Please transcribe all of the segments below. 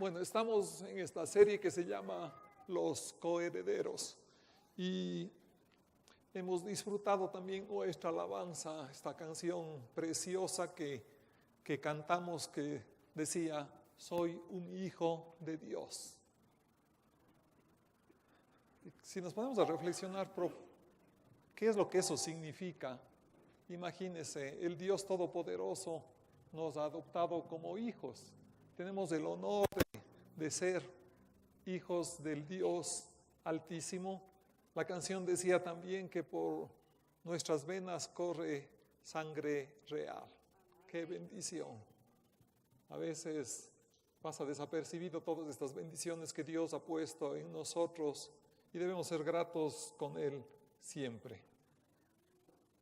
Bueno, estamos en esta serie que se llama Los Coherederos y hemos disfrutado también nuestra alabanza, esta canción preciosa que cantamos que decía, soy un hijo de Dios. Si nos ponemos a reflexionar, ¿qué es lo que eso significa? Imagínense, el Dios Todopoderoso nos ha adoptado como hijos. Tenemos el honor de ser hijos del Dios Altísimo. La canción decía también que por nuestras venas corre sangre real. ¡Qué bendición! A veces pasa desapercibido todas estas bendiciones que Dios ha puesto en nosotros y debemos ser gratos con Él siempre.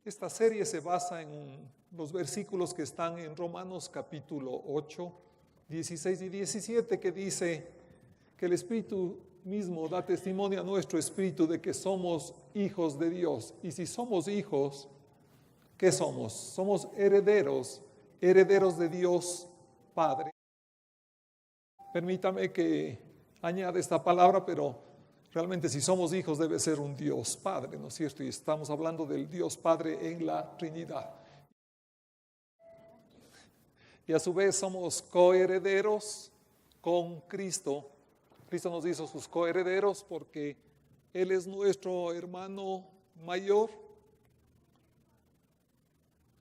Esta serie se basa en los versículos que están en Romanos capítulo 8, 16 y 17, que dice que el Espíritu mismo da testimonio a nuestro espíritu de que somos hijos de Dios. Y si somos hijos, ¿qué somos? Somos herederos de Dios Padre. Permítame que añade esta palabra, pero realmente si somos hijos debe ser un Dios Padre, ¿no es cierto? Y estamos hablando del Dios Padre en la Trinidad. Y a su vez somos coherederos con Cristo. Cristo nos hizo sus coherederos porque Él es nuestro hermano mayor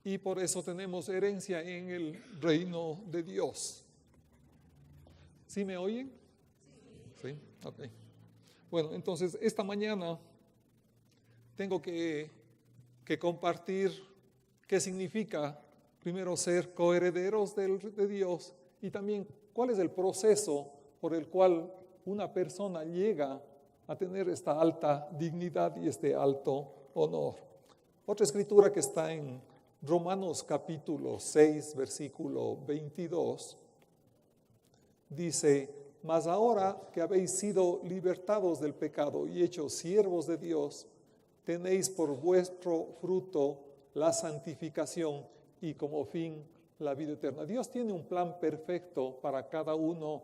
y por eso tenemos herencia en el reino de Dios. ¿Sí me oyen? Sí, ok. Bueno, entonces esta mañana tengo que compartir qué significa primero ser coherederos de Dios y también cuál es el proceso por el cual una persona llega a tener esta alta dignidad y este alto honor. Otra escritura que está en Romanos capítulo 6, versículo 22, dice, mas ahora que habéis sido libertados del pecado y hechos siervos de Dios, tenéis por vuestro fruto la santificación y como fin la vida eterna. Dios tiene un plan perfecto para cada uno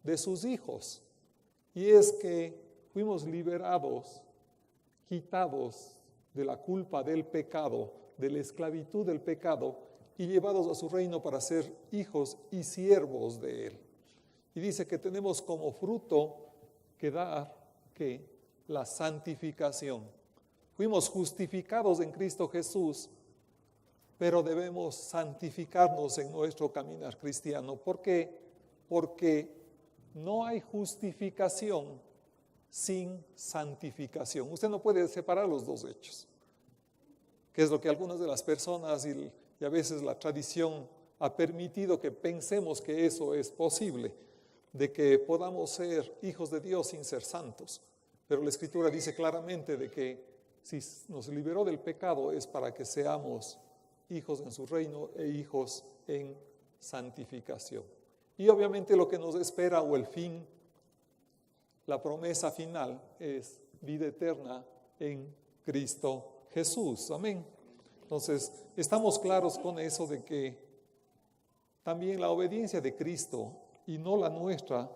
de sus hijos. Y es que fuimos liberados, quitados de la culpa del pecado, de la esclavitud del pecado y llevados a su reino para ser hijos y siervos de Él. Y dice que tenemos como fruto que dar que la santificación. Fuimos justificados en Cristo Jesús, pero debemos santificarnos en nuestro caminar cristiano. ¿Por qué? Porque no hay justificación sin santificación. Usted no puede separar los dos hechos, que es lo que algunas de las personas y a veces la tradición ha permitido que pensemos que eso es posible, de que podamos ser hijos de Dios sin ser santos. Pero la Escritura dice claramente de que si nos liberó del pecado es para que seamos hijos en su reino e hijos en santificación. Y obviamente lo que nos espera o el fin, la promesa final es vida eterna en Cristo Jesús. Amén. Entonces, estamos claros con eso de que también la obediencia de Cristo y no la nuestra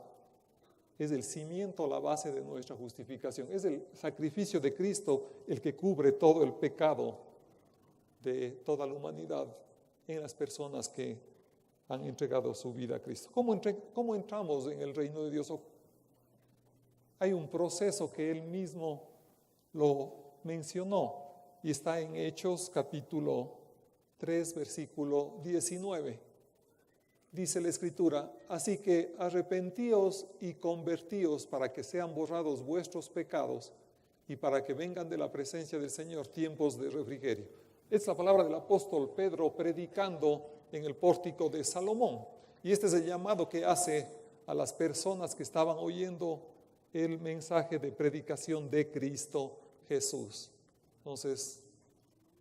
es el cimiento, la base de nuestra justificación. Es el sacrificio de Cristo el que cubre todo el pecado de toda la humanidad en las personas que han entregado su vida a Cristo. ¿Cómo entramos en el reino de Dios? Hay un proceso que Él mismo lo mencionó y está en Hechos capítulo 3, versículo 19. Dice la Escritura, así que arrepentíos y convertíos para que sean borrados vuestros pecados y para que vengan de la presencia del Señor tiempos de refrigerio. Es la palabra del apóstol Pedro predicando en el pórtico de Salomón. Y este es el llamado que hace a las personas que estaban oyendo el mensaje de predicación de Cristo Jesús. Entonces,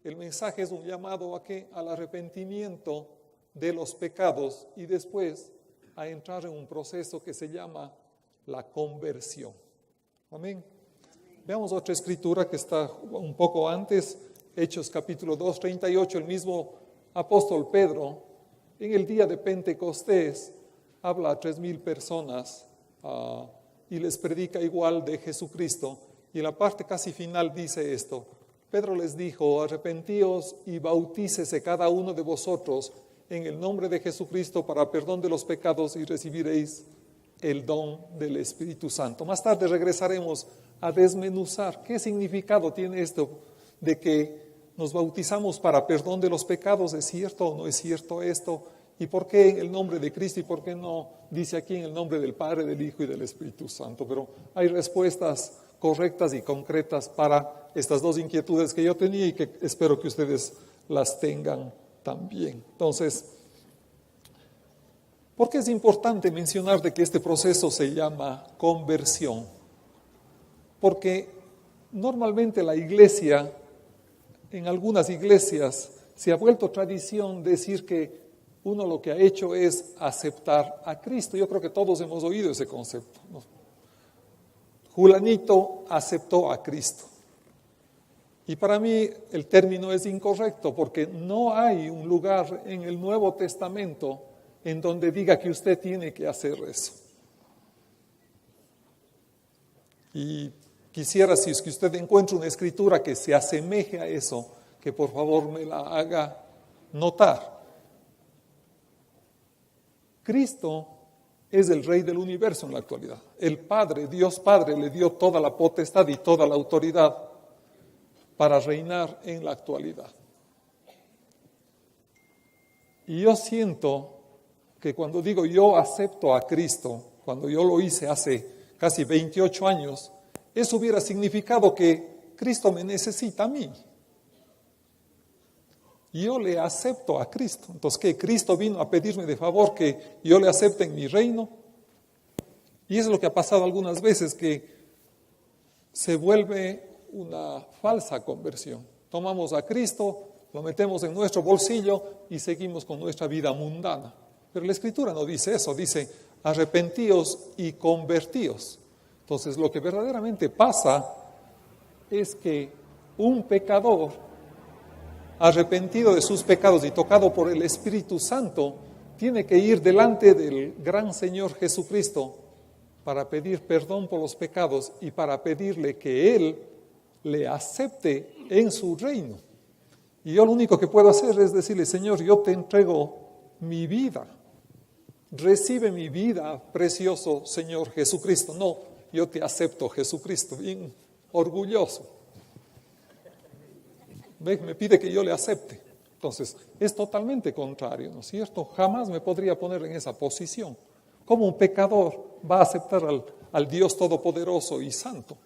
el mensaje es un llamado ¿a qué? Al arrepentimiento de los pecados y después a entrar en un proceso que se llama la conversión. Amén. Veamos otra escritura que está un poco antes, Hechos capítulo 2, 38, el mismo apóstol Pedro, en el día de Pentecostés, habla a 3,000 personas y les predica igual de Jesucristo. Y en la parte casi final dice esto: Pedro les dijo: arrepentíos y bautícese cada uno de vosotros en el nombre de Jesucristo para perdón de los pecados y recibiréis el don del Espíritu Santo. Más tarde regresaremos a desmenuzar qué significado tiene esto de que nos bautizamos para perdón de los pecados. ¿Es cierto o no es cierto esto? ¿Y por qué en el nombre de Cristo y por qué no dice aquí en el nombre del Padre, del Hijo y del Espíritu Santo? Pero hay respuestas correctas y concretas para estas dos inquietudes que yo tenía y que espero que ustedes las tengan también. Entonces, ¿por qué es importante mencionar de que este proceso se llama conversión? Porque normalmente la iglesia, en algunas iglesias, se ha vuelto tradición decir que uno lo que ha hecho es aceptar a Cristo. Yo creo que todos hemos oído ese concepto, ¿no? Julanito aceptó a Cristo. Y para mí el término es incorrecto porque no hay un lugar en el Nuevo Testamento en donde diga que usted tiene que hacer eso. Y quisiera, si es que usted encuentra una escritura que se asemeje a eso, que por favor me la haga notar. Cristo es el Rey del universo en la actualidad. El Padre, Dios Padre, le dio toda la potestad y toda la autoridad para reinar en la actualidad. Y yo siento que cuando digo yo acepto a Cristo, cuando yo lo hice hace casi 28 años, eso hubiera significado que Cristo me necesita a mí. Yo le acepto a Cristo. Entonces, ¿qué? Cristo vino a pedirme de favor que yo le acepte en mi reino. Y eso es lo que ha pasado algunas veces, que se vuelve una falsa conversión. Tomamos a Cristo, lo metemos en nuestro bolsillo y seguimos con nuestra vida mundana. Pero la Escritura no dice eso, dice arrepentíos y convertíos. Entonces, lo que verdaderamente pasa es que un pecador arrepentido de sus pecados y tocado por el Espíritu Santo, tiene que ir delante del gran Señor Jesucristo para pedir perdón por los pecados y para pedirle que Él le acepte en su reino. Y yo lo único que puedo hacer es decirle: Señor, yo te entrego mi vida. Recibe mi vida, precioso Señor Jesucristo. No, yo te acepto, Jesucristo, bien orgulloso. Me pide que yo le acepte. Entonces, es totalmente contrario, ¿no es cierto? Jamás me podría poner en esa posición. ¿Cómo un pecador va a aceptar al Dios Todopoderoso y Santo?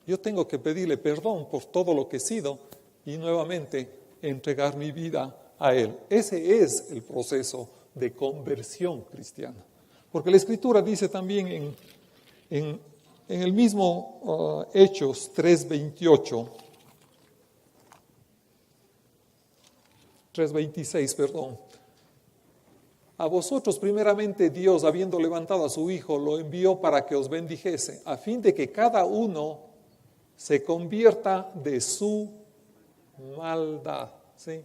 Yo tengo que pedirle perdón por todo lo que he sido y nuevamente entregar mi vida a Él. Ese es el proceso de conversión cristiana. Porque la Escritura dice también en el mismo Hechos 3:26, a vosotros primeramente Dios, habiendo levantado a su Hijo, lo envió para que os bendijese, a fin de que cada uno se convierta de su maldad. ¿Sí?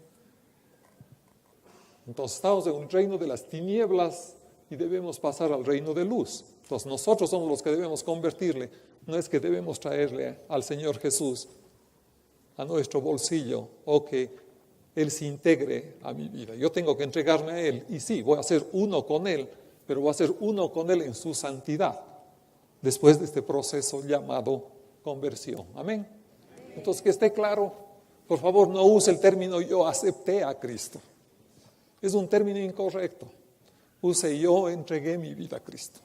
Entonces estamos en un reino de las tinieblas y debemos pasar al reino de luz. Entonces nosotros somos los que debemos convertirle, no es que debemos traerle al Señor Jesús a nuestro bolsillo o que Él se integre a mi vida. Yo tengo que entregarme a Él y sí, voy a ser uno con Él, pero voy a ser uno con Él en su santidad después de este proceso llamado conversión. Amén. Entonces, que esté claro, por favor, no use el término yo acepté a Cristo. Es un término incorrecto. Use yo entregué mi vida a Cristo.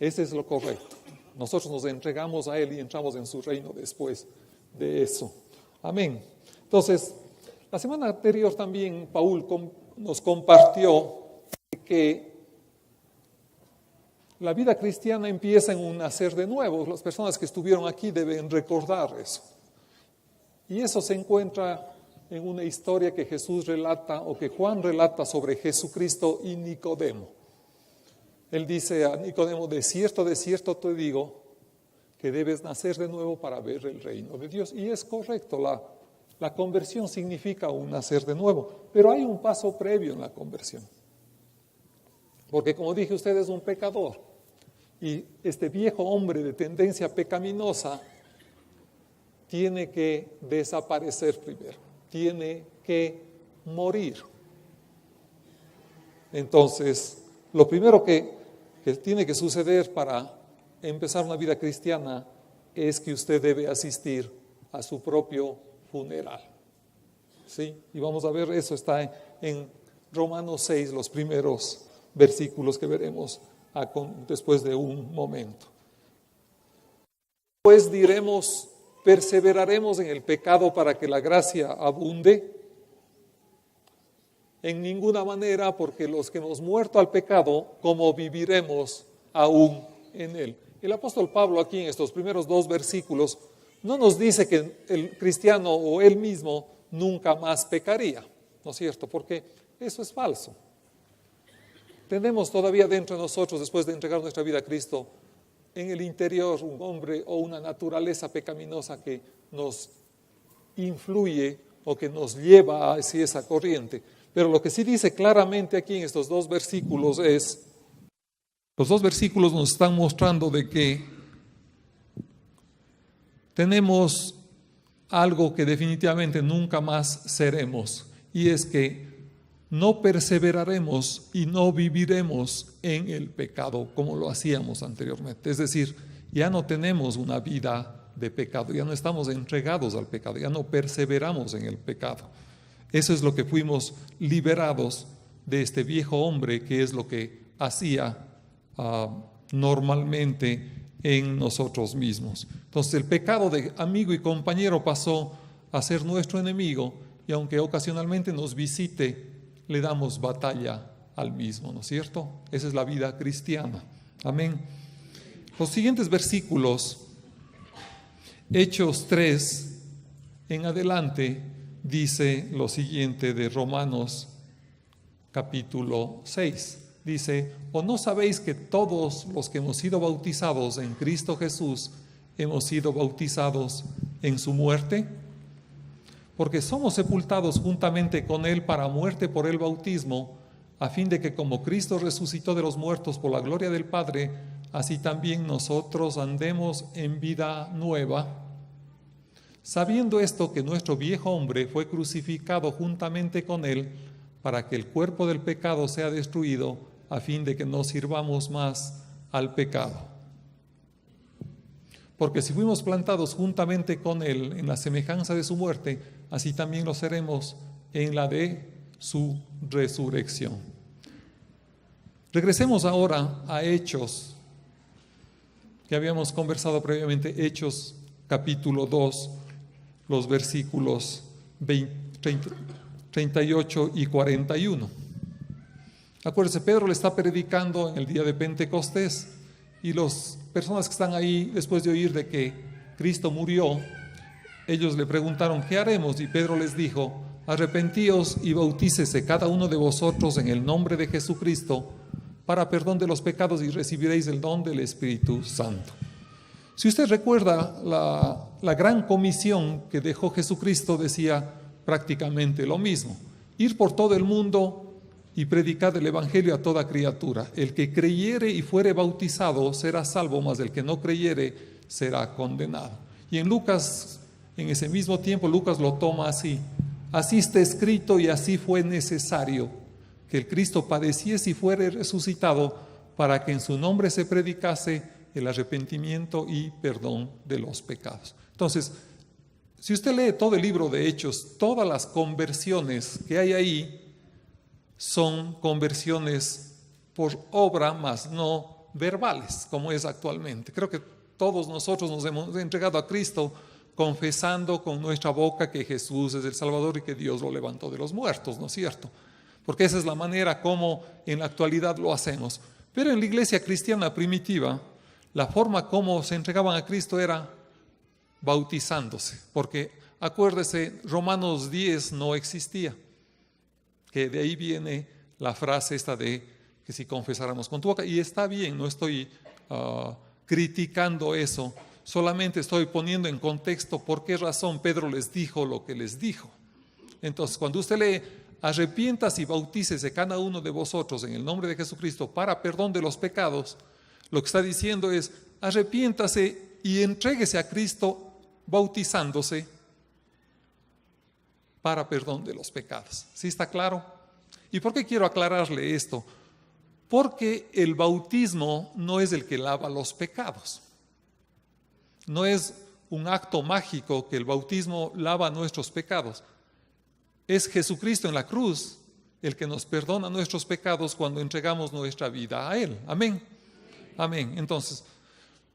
Ese es lo correcto. Nosotros nos entregamos a Él y entramos en su reino después de eso. Amén. Entonces, la semana anterior también Paul nos compartió que la vida cristiana empieza en un nacer de nuevo. Las personas que estuvieron aquí deben recordar eso. Y eso se encuentra en una historia que Jesús relata o que Juan relata sobre Jesucristo y Nicodemo. Él dice a Nicodemo: de cierto te digo que debes nacer de nuevo para ver el reino de Dios. Y es correcto, la conversión significa un nacer de nuevo, pero hay un paso previo en la conversión. Porque como dije, usted es un pecador. Y este viejo hombre de tendencia pecaminosa tiene que desaparecer primero. Tiene que morir. Entonces, lo primero que tiene que suceder para empezar una vida cristiana es que usted debe asistir a su propio funeral. ¿Sí? Y vamos a ver, eso está en Romanos 6, los primeros versículos que veremos después de un momento. Pues diremos, perseveraremos en el pecado para que la gracia abunde. En ninguna manera, porque los que hemos muerto al pecado, ¿cómo viviremos aún en él? El apóstol Pablo aquí en estos primeros 2 versículos no nos dice que el cristiano o él mismo nunca más pecaría, ¿no es cierto? Porque eso es falso. Tenemos todavía dentro de nosotros, después de entregar nuestra vida a Cristo, en el interior un hombre o una naturaleza pecaminosa que nos influye o que nos lleva hacia esa corriente. Pero lo que sí dice claramente aquí en estos 2 versículos es, los 2 versículos nos están mostrando de que tenemos algo que definitivamente nunca más seremos, y es que no perseveraremos y no viviremos en el pecado como lo hacíamos anteriormente. Es decir, ya no tenemos una vida de pecado, ya no estamos entregados al pecado, ya no perseveramos en el pecado. Eso es lo que fuimos liberados de este viejo hombre, que es lo que hacía normalmente en nosotros mismos. Entonces el pecado de amigo y compañero pasó a ser nuestro enemigo, y aunque ocasionalmente nos visite, le damos batalla al mismo, ¿no es cierto? Esa es la vida cristiana. Amén. Los siguientes versículos, Hechos 3 en adelante, dice lo siguiente de Romanos capítulo 6. Dice, ¿o no sabéis que todos los que hemos sido bautizados en Cristo Jesús hemos sido bautizados en su muerte? Porque somos sepultados juntamente con Él para muerte por el bautismo, a fin de que como Cristo resucitó de los muertos por la gloria del Padre, así también nosotros andemos en vida nueva. Sabiendo esto, que nuestro viejo hombre fue crucificado juntamente con Él, para que el cuerpo del pecado sea destruido, a fin de que no sirvamos más al pecado. Porque si fuimos plantados juntamente con Él en la semejanza de su muerte, así también lo seremos en la de su resurrección. Regresemos ahora a Hechos, que habíamos conversado previamente, Hechos capítulo 2, los versículos 38 y 41. Acuérdense, Pedro le está predicando en el día de Pentecostés, y las personas que están ahí, después de oír de que Cristo murió, ellos le preguntaron, ¿qué haremos? Y Pedro les dijo, arrepentíos y bautícese cada uno de vosotros en el nombre de Jesucristo para perdón de los pecados, y recibiréis el don del Espíritu Santo. Si usted recuerda, la gran comisión que dejó Jesucristo decía prácticamente lo mismo: ir por todo el mundo y predicar el evangelio a toda criatura. El que creyere y fuere bautizado será salvo, mas el que no creyere será condenado. Y en Lucas, en ese mismo tiempo, Lucas lo toma así: así está escrito y así fue necesario que el Cristo padeciese y fuere resucitado, para que en su nombre se predicase el arrepentimiento y perdón de los pecados. Entonces, si usted lee todo el libro de Hechos, todas las conversiones que hay ahí son conversiones por obra, más no verbales, como es actualmente. Creo que todos nosotros nos hemos entregado a Cristo confesando con nuestra boca que Jesús es el Salvador y que Dios lo levantó de los muertos, ¿no es cierto? Porque esa es la manera como en la actualidad lo hacemos. Pero en la iglesia cristiana primitiva, la forma como se entregaban a Cristo era bautizándose, porque acuérdese, Romanos 10 no existía, que de ahí viene la frase esta de que si confesáramos con tu boca, y está bien, no estoy criticando eso, solamente estoy poniendo en contexto por qué razón Pedro les dijo lo que les dijo. Entonces, cuando usted lee arrepiéntase y bautícese cada uno de vosotros en el nombre de Jesucristo para perdón de los pecados, lo que está diciendo es, arrepiéntase y entréguese a Cristo bautizándose para perdón de los pecados. ¿Sí está claro? ¿Y por qué quiero aclararle esto? Porque el bautismo no es el que lava los pecados. No es un acto mágico que el bautismo lava nuestros pecados. Es Jesucristo en la cruz el que nos perdona nuestros pecados cuando entregamos nuestra vida a Él. Amén. Amén. Entonces,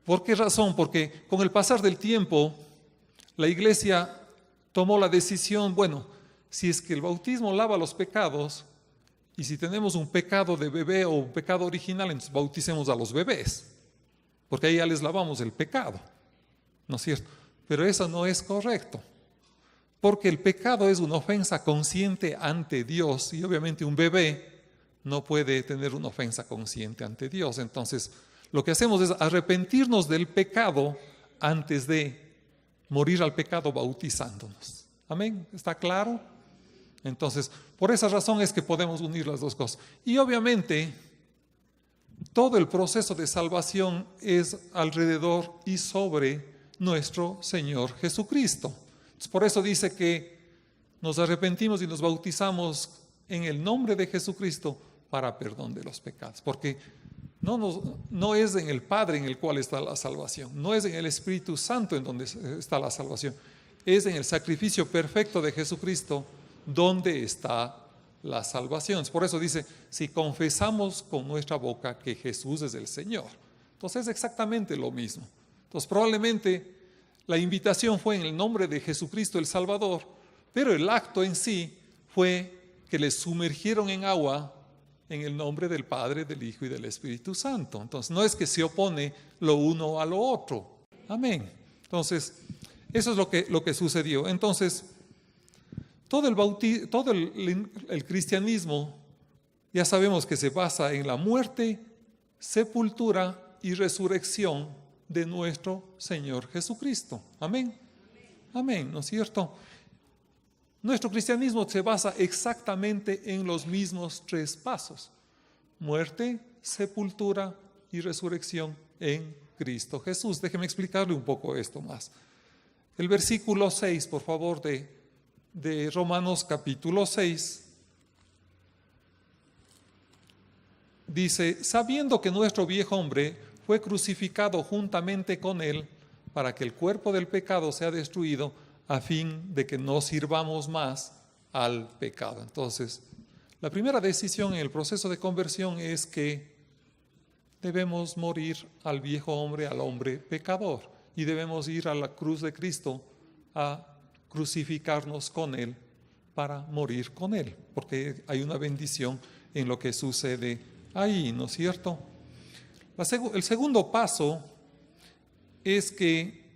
¿por qué razón? Porque con el pasar del tiempo, la iglesia tomó la decisión, bueno, si es que el bautismo lava los pecados, y si tenemos un pecado de bebé o un pecado original, entonces bauticemos a los bebés, porque ahí ya les lavamos el pecado, ¿no es cierto? Pero eso no es correcto, porque el pecado es una ofensa consciente ante Dios, y obviamente un bebé no puede tener una ofensa consciente ante Dios. Entonces, lo que hacemos es arrepentirnos del pecado antes de morir al pecado bautizándonos. Amén, ¿está claro? Entonces, por esa razón es que podemos unir las dos cosas. Y obviamente, todo el proceso de salvación es alrededor y sobre nuestro Señor Jesucristo. Entonces, por eso dice que nos arrepentimos y nos bautizamos en el nombre de Jesucristo para perdón de los pecados. Porque no es en el Padre en el cual está la salvación, no es en el Espíritu Santo en donde está la salvación, es en el sacrificio perfecto de Jesucristo donde está la salvación. Por eso dice, si confesamos con nuestra boca que Jesús es el Señor. Entonces es exactamente lo mismo. Entonces probablemente la invitación fue en el nombre de Jesucristo el Salvador, pero el acto en sí fue que les sumergieron en agua en el nombre del Padre, del Hijo y del Espíritu Santo. Entonces no es que se opone lo uno a lo otro. Amén. Entonces eso es lo que sucedió. Entonces todo el cristianismo ya sabemos que se basa en la muerte, sepultura y resurrección de nuestro Señor Jesucristo. Amén. Amén, ¿no es cierto? Nuestro cristianismo se basa exactamente en los mismos tres pasos: muerte, sepultura y resurrección en Cristo Jesús. Déjeme explicarle un poco esto más. El versículo 6, por favor, de Romanos capítulo 6, dice, sabiendo que nuestro viejo hombre fue crucificado juntamente con él para que el cuerpo del pecado sea destruido, a fin de que no sirvamos más al pecado. Entonces, la primera decisión en el proceso de conversión es que debemos morir al viejo hombre, al hombre pecador, y debemos ir a la cruz de Cristo a crucificarnos con Él para morir con Él, porque hay una bendición en lo que sucede ahí, ¿no es cierto? El segundo paso es que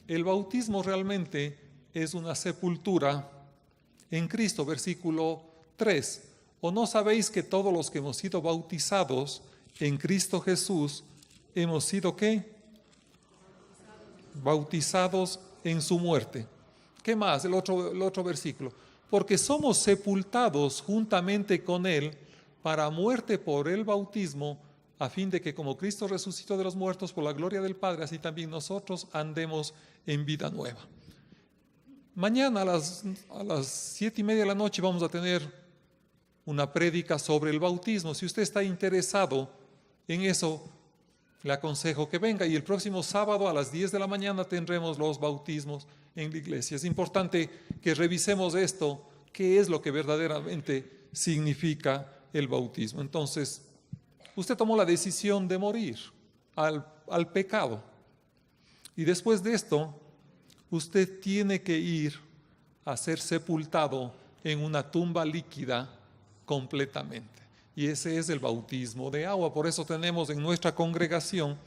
el bautismo realmente es una sepultura en Cristo, versículo 3. ¿O no sabéis que todos los que hemos sido bautizados en Cristo Jesús hemos sido ¿qué? Bautizados en su muerte. ¿Qué más? El otro versículo. Porque somos sepultados juntamente con Él para muerte por el bautismo, a fin de que como Cristo resucitó de los muertos por la gloria del Padre, así también nosotros andemos en vida nueva. Mañana a las 7:30 de la noche vamos a tener una prédica sobre el bautismo. Si usted está interesado en eso, le aconsejo que venga. Y el próximo sábado a las 10 de la mañana tendremos los bautismos en la iglesia. Es importante que revisemos esto, qué es lo que verdaderamente significa el bautismo. Entonces, usted tomó la decisión de morir al pecado. Y después de esto, usted tiene que ir a ser sepultado en una tumba líquida completamente. Y ese es el bautismo de agua. Por eso tenemos en nuestra congregación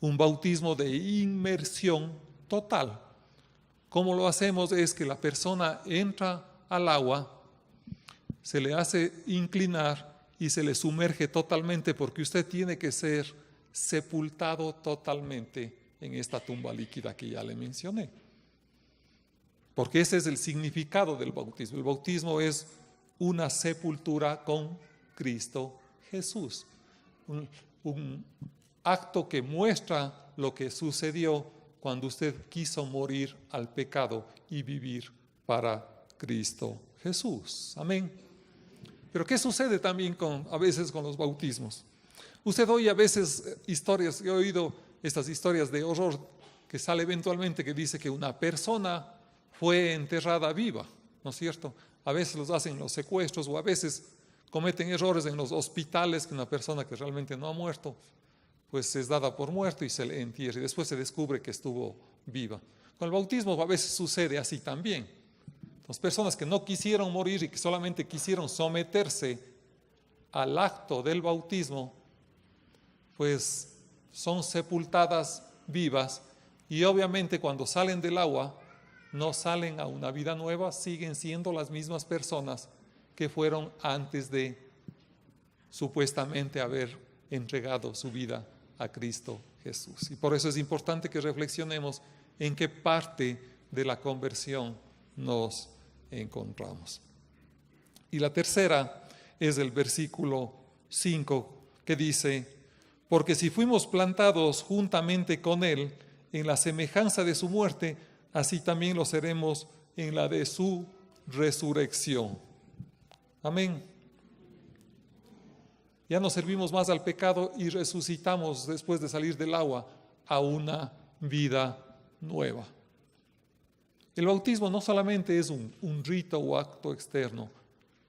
un bautismo de inmersión total. ¿Cómo lo hacemos? Es que la persona entra al agua, se le hace inclinar y se le sumerge totalmente, porque usted tiene que ser sepultado totalmente en esta tumba líquida que ya le mencioné. porque ese es el significado del bautismo. El bautismo es una sepultura con Cristo Jesús, un acto que muestra lo que sucedió cuando usted quiso morir al pecado y vivir para Cristo Jesús. Amén. Pero ¿qué sucede también a veces con los bautismos? Usted oye a veces historias, he oído estas historias de horror que sale eventualmente, que dice que una persona fue enterrada viva, ¿no es cierto? A veces los hacen los secuestros, o a veces cometen errores en los hospitales, que una persona que realmente no ha muerto, pues es dada por muerto y se le entierra, y después se descubre que estuvo viva. Con el bautismo a veces sucede así también. Las personas que no quisieron morir y que solamente quisieron someterse al acto del bautismo, pues son sepultadas vivas, y obviamente cuando salen del agua no salen a una vida nueva, siguen siendo las mismas personas que fueron antes de supuestamente haber entregado su vida a Cristo Jesús. Y por eso es importante que reflexionemos en qué parte de la conversión nos encontramos. Y la tercera es el versículo 5, que dice: porque si fuimos plantados juntamente con Él en la semejanza de su muerte, así también lo seremos en la de su resurrección. Amén. Ya no servimos más al pecado y resucitamos después de salir del agua a una vida nueva. El bautismo no solamente es un rito o acto externo,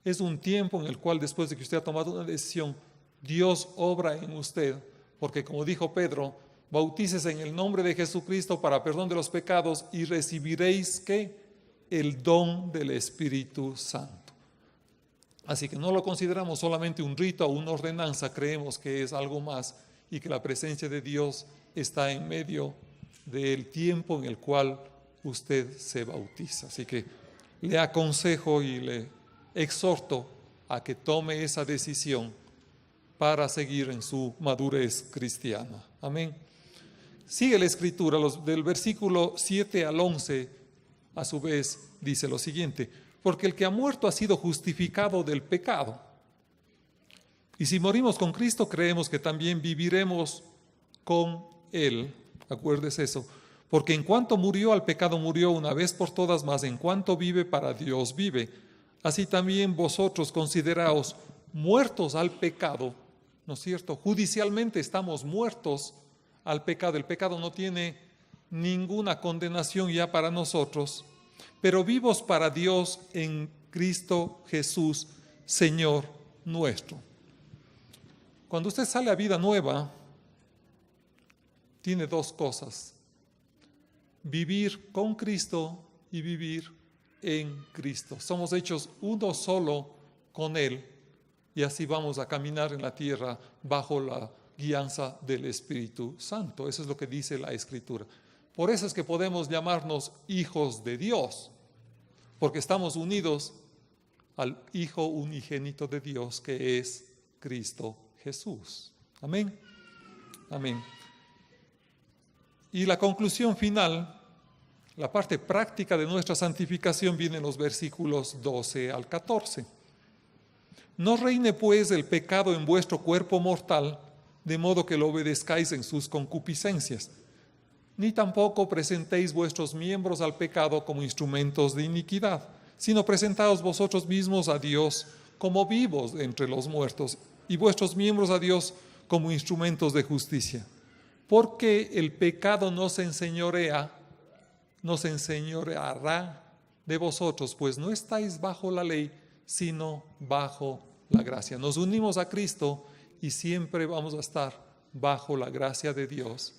es un tiempo en el cual, después de que usted ha tomado una decisión, Dios obra en usted, porque como dijo Pedro, bautícese en el nombre de Jesucristo para perdón de los pecados y recibiréis ¿qué? El don del Espíritu Santo. Así que no lo consideramos solamente un rito o una ordenanza, creemos que es algo más y que la presencia de Dios está en medio del tiempo en el cual usted se bautiza. Así que le aconsejo y le exhorto a que tome esa decisión para seguir en su madurez cristiana. Amén. Sigue la escritura, del versículo 7 al 11, a su vez, dice lo siguiente: porque el que ha muerto ha sido justificado del pecado. Y si morimos con Cristo, creemos que también viviremos con Él. Acuérdese eso. Porque en cuanto murió al pecado, murió una vez por todas, mas en cuanto vive, para Dios vive. Así también vosotros consideraos muertos al pecado, ¿no es cierto? Judicialmente estamos muertos al pecado. El pecado no tiene ninguna condenación ya para nosotros, pero vivos para Dios en Cristo Jesús, Señor nuestro. Cuando usted sale a vida nueva, tiene dos cosas: vivir con Cristo y vivir en Cristo. Somos hechos uno solo con Él, y así vamos a caminar en la tierra bajo la guianza del Espíritu Santo. Eso es lo que dice la Escritura. Por eso es que podemos llamarnos hijos de Dios, porque estamos unidos al Hijo unigénito de Dios, que es Cristo Jesús. Amén. Amén. Y la conclusión final, la parte práctica de nuestra santificación, viene en los versículos 12 al 14. No reine pues el pecado en vuestro cuerpo mortal, de modo que lo obedezcáis en sus concupiscencias, ni tampoco presentéis vuestros miembros al pecado como instrumentos de iniquidad, sino presentaos vosotros mismos a Dios como vivos entre los muertos, y vuestros miembros a Dios como instrumentos de justicia. Porque el pecado no se enseñoreará de vosotros, pues no estáis bajo la ley, sino bajo la gracia. Nos unimos a Cristo y siempre vamos a estar bajo la gracia de Dios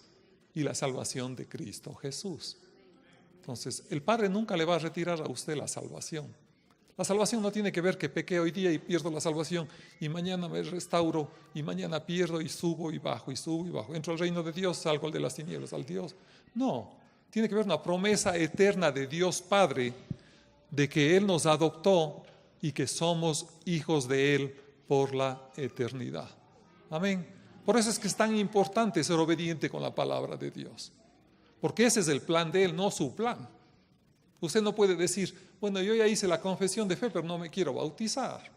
y la salvación de Cristo Jesús. Entonces, el Padre nunca le va a retirar a usted la salvación. La salvación no tiene que ver que pequé hoy día y pierdo la salvación, y mañana me restauro, y mañana pierdo y subo y bajo, y subo y bajo. Entro al reino de Dios, salgo al de las tinieblas, al Dios. No, tiene que ver una promesa eterna de Dios Padre, de que Él nos adoptó y que somos hijos de Él por la eternidad. Amén. Por eso es que es tan importante ser obediente con la palabra de Dios, porque ese es el plan de Él, no su plan. Usted no puede decir, bueno, yo ya hice la confesión de fe, pero no me quiero bautizar.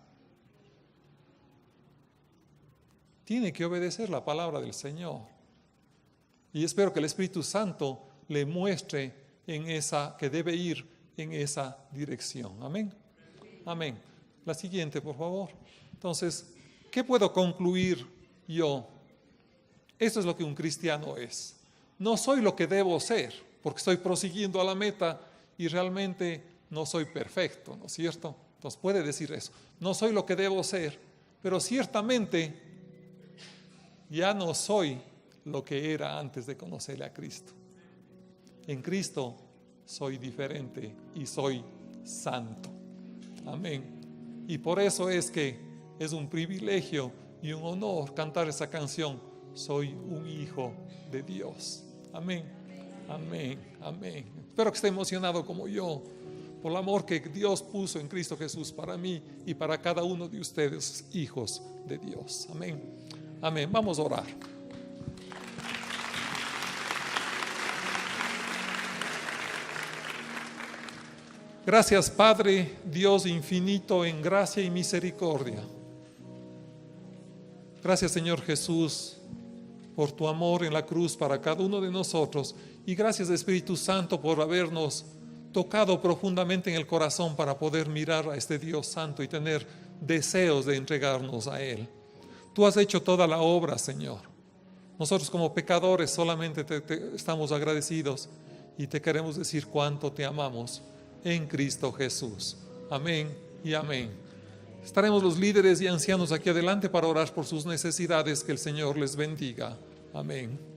Tiene que obedecer la palabra del Señor. Y espero que el Espíritu Santo le muestre que debe ir en esa dirección. Amén. Amén. La siguiente, por favor. Entonces, ¿qué puedo concluir yo? Esto es lo que un cristiano es. No soy lo que debo ser, porque estoy prosiguiendo a la meta y realmente no soy perfecto, ¿no es cierto? Entonces puede decir eso. No soy lo que debo ser, pero ciertamente ya no soy lo que era antes de conocerle a Cristo. En Cristo soy diferente y soy santo. Amén. Y por eso es que es un privilegio y un honor cantar esa canción. Soy un hijo de Dios. Amén. Amén. Amén. Espero que esté emocionado como yo por el amor que Dios puso en Cristo Jesús para mí y para cada uno de ustedes, hijos de Dios. Amén. Amén. Vamos a orar. Gracias, Padre, Dios infinito en gracia y misericordia. Gracias, Señor Jesús, por tu amor en la cruz para cada uno de nosotros. Y gracias, Espíritu Santo, por habernos tocado profundamente en el corazón para poder mirar a este Dios santo y tener deseos de entregarnos a Él. Tú has hecho toda la obra, Señor. Nosotros como pecadores solamente te estamos agradecidos y te queremos decir cuánto te amamos en Cristo Jesús. Amén y amén. Estaremos los líderes y ancianos aquí adelante para orar por sus necesidades. Que el Señor les bendiga. Amén.